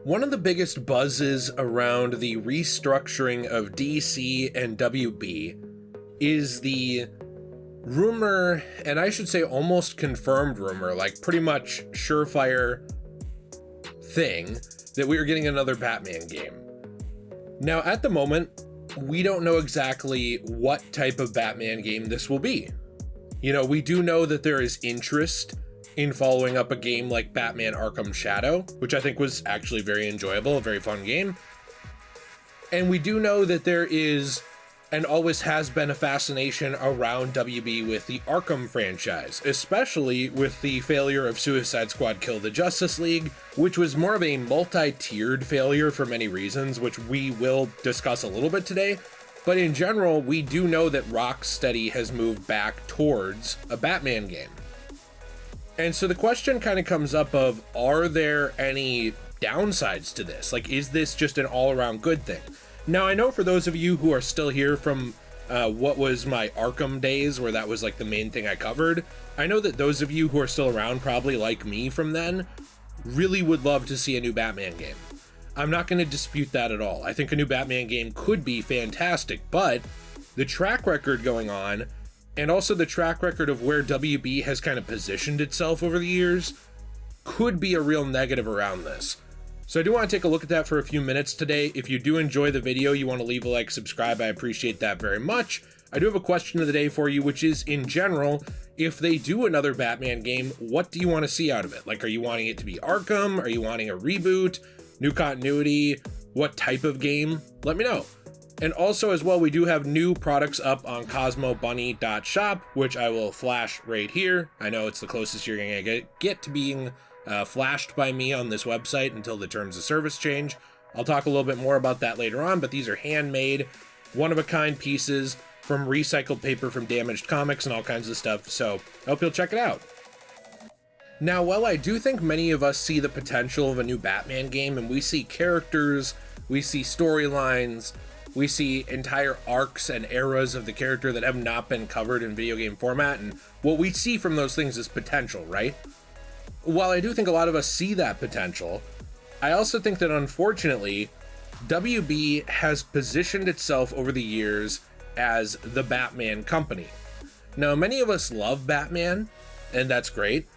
One of the biggest buzzes around the restructuring of DC and WB is the rumor, and I should say almost confirmed rumor, like pretty much surefire thing, that we are getting another Batman game. Now, at the moment, we don't know exactly what type of Batman game this will be. You know, we do know that there is interest in following up a game like Batman Arkham Shadow, which I think was actually very enjoyable, a very fun game. And we do know that there is, and always has been, a fascination around WB with the Arkham franchise, especially with the failure of Suicide Squad Kill the Justice League, which was more of a multi-tiered failure for many reasons, which we will discuss a little bit today. But in general, we do know that Rocksteady has moved back towards a Batman game. And so the question kind of comes up of, are there any downsides to this? Like, is this just an all-around good thing? Now, I know for those of you who are still here from what was my Arkham days, where that was like the main thing I covered, I know that those of you who are still around, probably like me from then, really would love to see a new Batman game. I'm not going to dispute that at all. I think a new Batman game could be fantastic, but the track record going on, and also the track record of where WB has kind of positioned itself over the years, could be a real negative around this. So I do want to take a look at that for a few minutes today. If you do enjoy the video, you want to leave a like, subscribe, I appreciate that very much. I do have a question of the day for you, which is, in general, if they do another Batman game, what do you want to see out of it? Like, are you wanting it to be Arkham? Are you wanting a reboot? New continuity? What type of game? Let me know. And also, as well, we do have new products up on CosmoBunny.shop, which I will flash right here. I know it's the closest you're going to get to being flashed by me on this website until the terms of service change. I'll talk a little bit more about that later on, but these are handmade, one-of-a-kind pieces from recycled paper from damaged comics and all kinds of stuff, so I hope you'll check it out. Now, while I do think many of us see the potential of a new Batman game, and we see characters, we see storylines, we see entire arcs and eras of the character that have not been covered in video game format, and what we see from those things is potential, right? While I do think a lot of us see that potential, I also think that, unfortunately, WB has positioned itself over the years as the Batman company. Now, many of us love Batman, and that's great,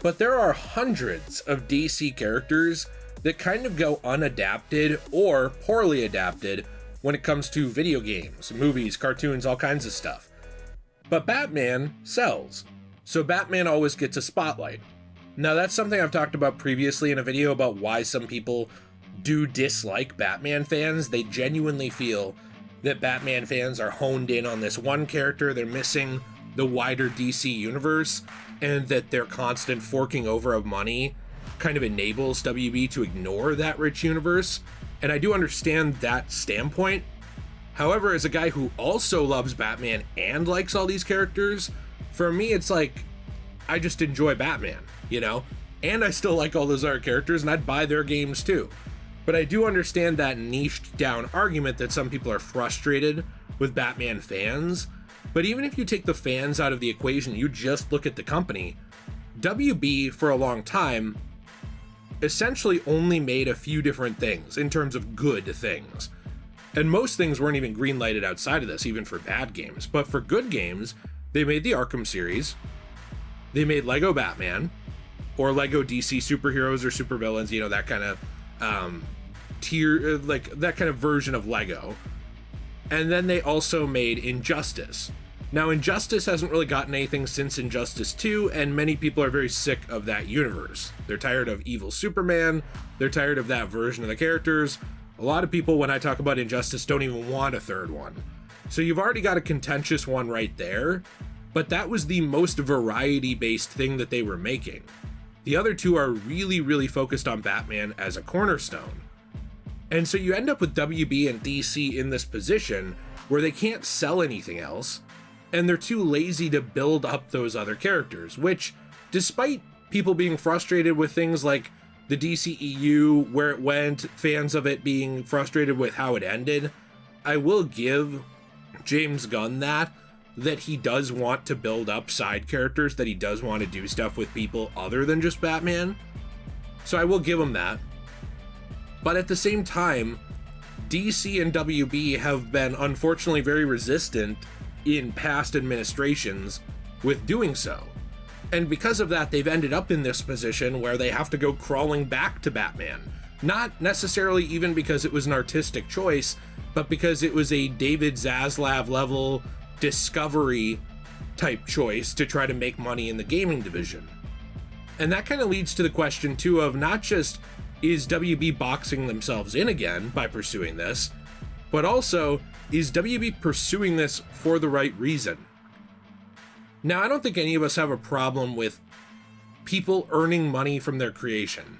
but there are hundreds of DC characters that kind of go unadapted or poorly adapted when it comes to video games, movies, cartoons, all kinds of stuff. But Batman sells, so Batman always gets a spotlight. Now, that's something I've talked about previously in a video about why some people do dislike Batman fans. They genuinely feel that Batman fans are honed in on this one character, they're missing the wider DC universe, and that their constant forking over of money kind of enables WB to ignore that rich universe. And I do understand that standpoint. However, as a guy who also loves Batman and likes all these characters, for me, it's like, I just enjoy Batman, you know? And I still like all those other characters, and I'd buy their games too. But I do understand that niched down argument that some people are frustrated with Batman fans. But even if you take the fans out of the equation, you just look at the company, WB for a long time essentially only made a few different things in terms of good things. And most things weren't even green-lighted outside of this, even for bad games. But for good games, they made the Arkham series, they made Lego Batman, or Lego DC superheroes or supervillains, you know, that kind of tier, like that kind of version of Lego. And then they also made Injustice. Now, Injustice hasn't really gotten anything since Injustice 2, and many people are very sick of that universe. They're tired of evil Superman, they're tired of that version of the characters. A lot of people, when I talk about Injustice, don't even want a third one. So you've already got a contentious one right there, but that was the most variety-based thing that they were making. The other two are really, really focused on Batman as a cornerstone. And so you end up with WB and DC in this position where they can't sell anything else, and they're too lazy to build up those other characters, which, despite people being frustrated with things like the DCEU, where it went, fans of it being frustrated with how it ended, I will give James Gunn that he does want to build up side characters, that he does want to do stuff with people other than just Batman. So I will give him that. But at the same time, DC and WB have been unfortunately very resistant in past administrations with doing so. And because of that, they've ended up in this position where they have to go crawling back to Batman. Not necessarily even because it was an artistic choice, but because it was a David Zaslav level Discovery type choice to try to make money in the gaming division. And that kind of leads to the question too of not just is WB boxing themselves in again by pursuing this, but also is WB pursuing this for the right reason? Now, I don't think any of us have a problem with people earning money from their creation.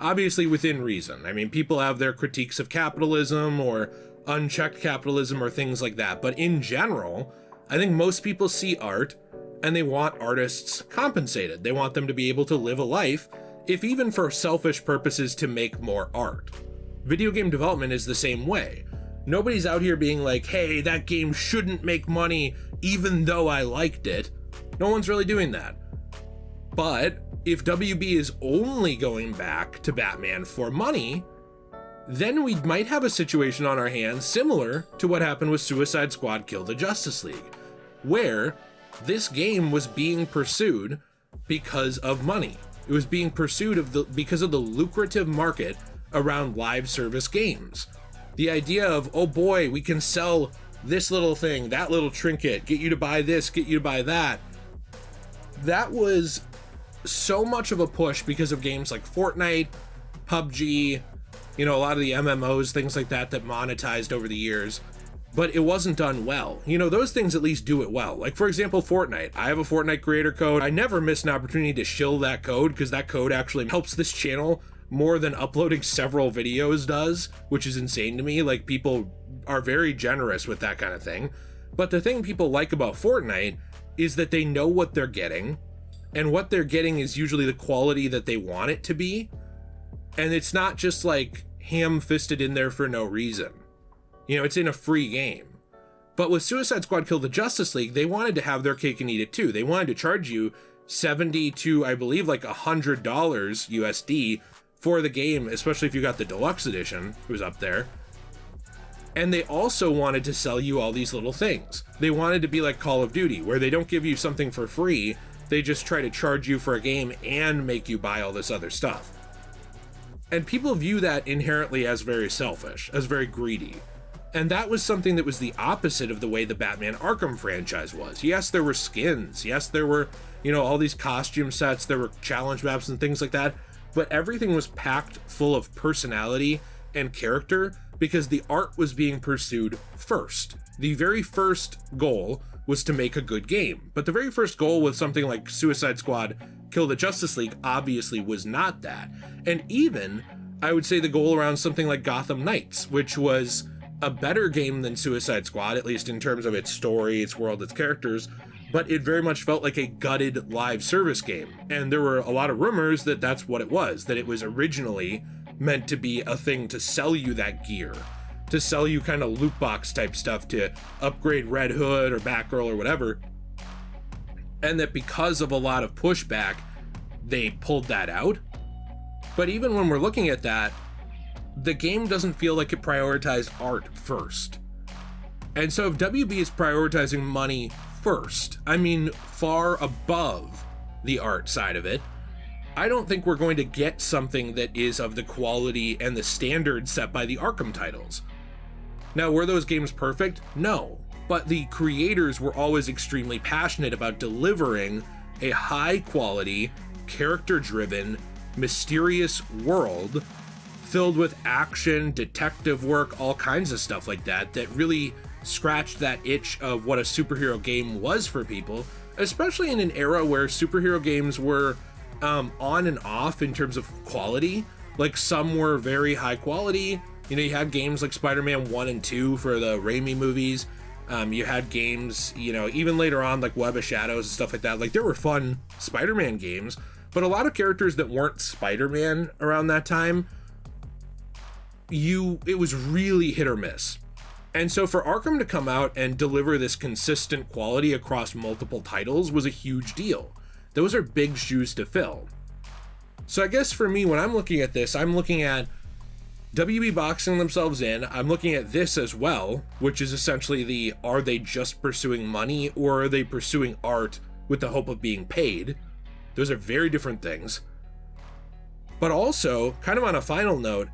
Obviously within reason. I mean, people have their critiques of capitalism or unchecked capitalism or things like that. But in general, I think most people see art and they want artists compensated. They want them to be able to live a life, if even for selfish purposes, to make more art. Video game development is the same way. Nobody's out here being like, hey, that game shouldn't make money even though I liked it. No one's really doing that. But if WB is only going back to Batman for money, then we might have a situation on our hands similar to what happened with Suicide Squad Kill the Justice League, where this game was being pursued because of money. It was being pursued because of the lucrative market around live service games. The idea of, oh boy, we can sell this little thing, that little trinket, get you to buy this, get you to buy that. That was so much of a push because of games like Fortnite, PUBG, a lot of the MMOs, things like that monetized over the years, but it wasn't done well. Those things at least do it well. Like, for example, Fortnite. I have a Fortnite creator code. I never miss an opportunity to shill that code because that code actually helps this channel more than uploading several videos does, which is insane to me. Like, people are very generous with that kind of thing. But the thing people like about Fortnite is that they know what they're getting, and what they're getting is usually the quality that they want it to be. And it's not just like ham-fisted in there for no reason. It's in a free game. But with Suicide Squad Kill the Justice League, they wanted to have their cake and eat it too. They wanted to charge you $70 to, I believe, like $100 USD for the game, especially if you got the deluxe edition. It was up there. And they also wanted to sell you all these little things. They wanted to be like Call of Duty, where they don't give you something for free. They just try to charge you for a game and make you buy all this other stuff. And people view that inherently as very selfish, as very greedy. And that was something that was the opposite of the way the Batman Arkham franchise was. Yes, there were skins. Yes, there were, all these costume sets. There were challenge maps and things like that. But everything was packed full of personality and character because the art was being pursued first. The very first goal was to make a good game. But the very first goal with something like Suicide Squad Kill the Justice League obviously was not that. And even, I would say, the goal around something like Gotham Knights, which was a better game than Suicide Squad, at least in terms of its story, its world, its characters, but it very much felt like a gutted live service game. And there were a lot of rumors that that's what it was, that it was originally meant to be a thing to sell you that gear, to sell you kind of loot box type stuff to upgrade Red Hood or Batgirl or whatever. And that because of a lot of pushback, they pulled that out. But even when we're looking at that, the game doesn't feel like it prioritized art first. And so if WB is prioritizing money first, I mean far above the art side of it, I don't think we're going to get something that is of the quality and the standards set by the Arkham titles. Now, were those games perfect? No. But the creators were always extremely passionate about delivering a high quality, character-driven, mysterious world filled with action, detective work, all kinds of stuff like that, that really scratched that itch of what a superhero game was for people, especially in an era where superhero games were on and off in terms of quality. Like, some were very high quality. You had games like Spider-Man 1 and 2 for the Raimi movies. You had games, even later on, like Web of Shadows and stuff like that. Like, there were fun Spider-Man games, but a lot of characters that weren't Spider-Man around that time, it was really hit or miss. And so for Arkham to come out and deliver this consistent quality across multiple titles was a huge deal. Those are big shoes to fill. So I guess for me, when I'm looking at this, I'm looking at, WB boxing themselves in, I'm looking at this as well, which is essentially are they just pursuing money or are they pursuing art with the hope of being paid? Those are very different things. But also, kind of on a final note,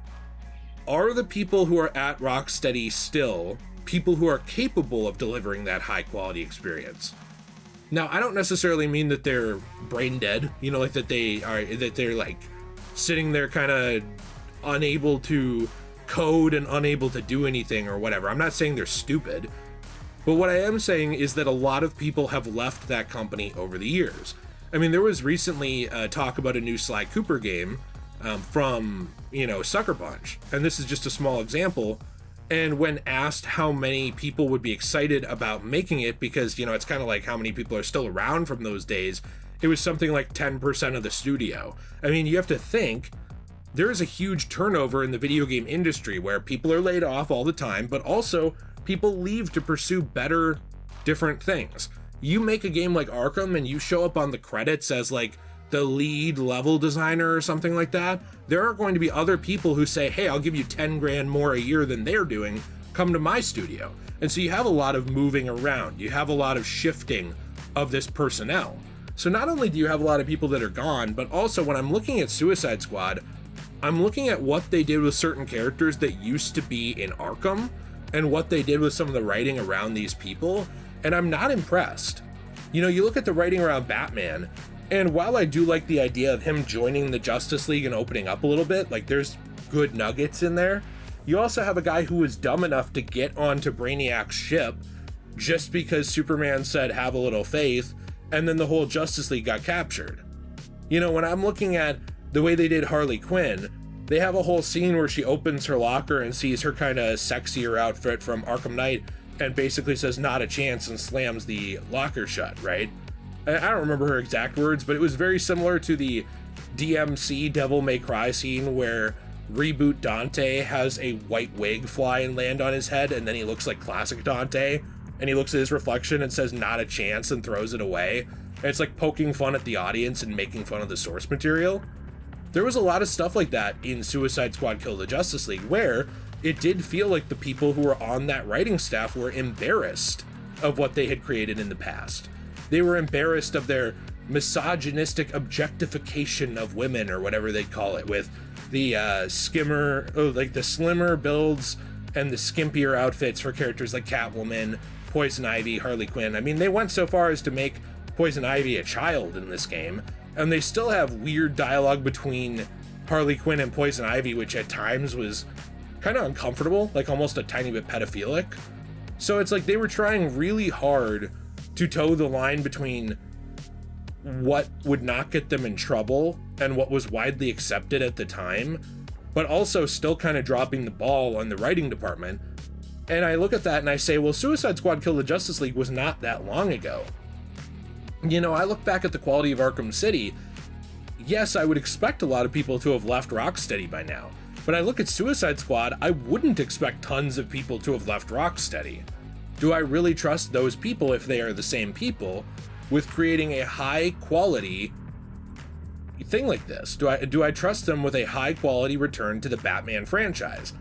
are the people who are at Rocksteady still people who are capable of delivering that high quality experience? Now, I don't necessarily mean that they're brain dead, like that they're like sitting there kind of unable to code and unable to do anything or whatever. I'm not saying they're stupid, but what I am saying is that a lot of people have left that company over the years. I mean, there was recently talk about a new Sly Cooper game from, Sucker Punch, and this is just a small example. And when asked how many people would be excited about making it, because, it's kind of like how many people are still around from those days, it was something like 10% of the studio. I mean, you have to think, there is a huge turnover in the video game industry where people are laid off all the time, but also people leave to pursue better, different things. You make a game like Arkham and you show up on the credits as like the lead level designer or something like that, there are going to be other people who say, hey, I'll give you 10 grand more a year than they're doing, come to my studio. And so you have a lot of moving around, you have a lot of shifting of this personnel. So not only do you have a lot of people that are gone, but also when I'm looking at Suicide Squad, I'm looking at what they did with certain characters that used to be in Arkham and what they did with some of the writing around these people, and I'm not impressed. You look at the writing around Batman, and while I do like the idea of him joining the Justice League and opening up a little bit, like there's good nuggets in there, you also have a guy who was dumb enough to get onto Brainiac's ship just because Superman said have a little faith, and then the whole Justice League got captured. When I'm looking at the way they did Harley Quinn, they have a whole scene where she opens her locker and sees her kind of sexier outfit from Arkham Knight and basically says not a chance and slams the locker shut, right? I don't remember her exact words, but it was very similar to the DMC Devil May Cry scene where Reboot Dante has a white wig fly and land on his head, and then he looks like classic Dante, and he looks at his reflection and says not a chance and throws it away. And it's like poking fun at the audience and making fun of the source material. There was a lot of stuff like that in Suicide Squad Kill the Justice League, where it did feel like the people who were on that writing staff were embarrassed of what they had created in the past. They were embarrassed of their misogynistic objectification of women, or whatever they call it, with the the slimmer builds and the skimpier outfits for characters like Catwoman, Poison Ivy, Harley Quinn. I mean, they went so far as to make Poison Ivy a child in this game, and they still have weird dialogue between Harley Quinn and Poison Ivy, which at times was kind of uncomfortable, like almost a tiny bit pedophilic. So it's like they were trying really hard to toe the line between what would not get them in trouble and what was widely accepted at the time, but also still kind of dropping the ball on the writing department. And I look at that and I say, well, Suicide Squad Kill the Justice League was not that long ago. I look back at the quality of Arkham City. Yes, I would expect a lot of people to have left Rocksteady by now, but I look at Suicide Squad, I wouldn't expect tons of people to have left Rocksteady. Do I really trust those people, if they are the same people, with creating a high quality thing like this? Do I trust them with a high quality return to the Batman franchise?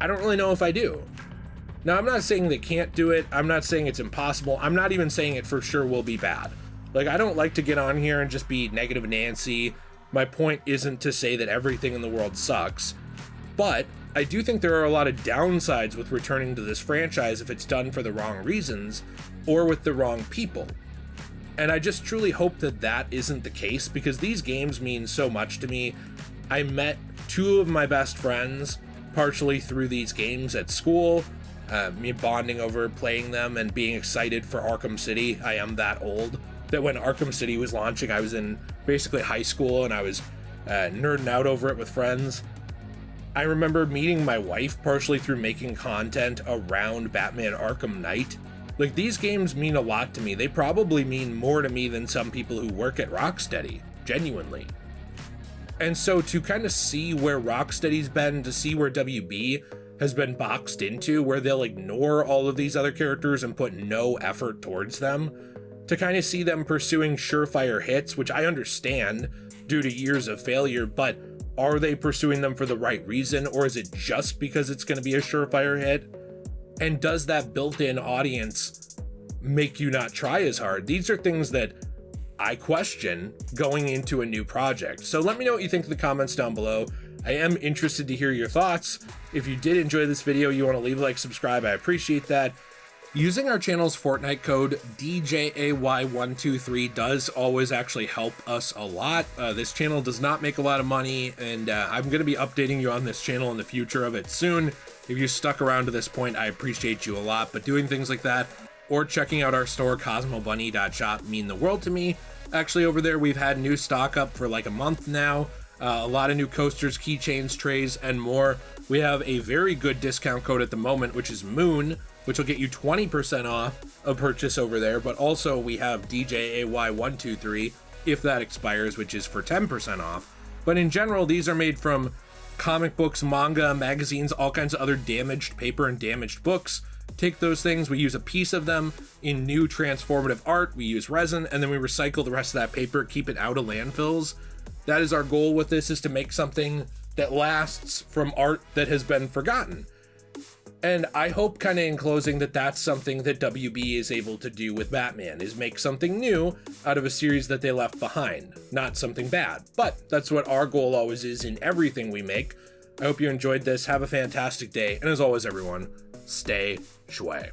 I don't really know if I do. Now, I'm not saying they can't do it. I'm not saying it's impossible. I'm not even saying it for sure will be bad. Like, I don't like to get on here and just be negative Nancy. My point isn't to say that everything in the world sucks, but I do think there are a lot of downsides with returning to this franchise if it's done for the wrong reasons or with the wrong people. And I just truly hope that that isn't the case, because these games mean so much to me. I met two of my best friends partially through these games at school, me bonding over playing them and being excited for Arkham City. I am that old that when Arkham City was launching, I was in basically high school and I was nerding out over it with friends. I remember meeting my wife partially through making content around Batman Arkham Knight. Like, these games mean a lot to me. They probably mean more to me than some people who work at Rocksteady, genuinely. And so to kind of see where Rocksteady's been, to see where WB has been boxed into, where they'll ignore all of these other characters and put no effort towards them, to kind of see them pursuing surefire hits, which I understand due to years of failure, but Are they pursuing them for the right reason, or is it just because it's going to be a surefire hit? And does that built-in audience make you not try as hard? These are things that I question going into a new project. So let me know what you think in the comments down below. I am interested to hear your thoughts. If you did enjoy this video, you want to leave a like, subscribe, I appreciate that. Using our channel's Fortnite code DJAY123 does always actually help us a lot. This channel does not make a lot of money, and I'm going to be updating you on this channel in the future of it soon. If you stuck around to this point, I appreciate you a lot, but doing things like that or checking out our store, cosmobunny.shop, mean the world to me. Actually, over there, we've had new stock up for like a month now. A lot of new coasters, keychains, trays, and more. We have a very good discount code at the moment, which is MOON, which will get you 20% off a purchase over there. But also we have DJAY123 if that expires, which is for 10% off. But in general, these are made from comic books, manga, magazines, all kinds of other damaged paper and damaged books. Take those things, we use a piece of them in new transformative art, we use resin, and then we recycle the rest of that paper, keep it out of landfills. That is our goal with this, is to make something that lasts from art that has been forgotten. And I hope, kind of in closing, that that's something that WB is able to do with Batman, is make something new out of a series that they left behind, not something bad. But that's what our goal always is in everything we make. I hope you enjoyed this. Have a fantastic day. And as always, everyone, stay shui.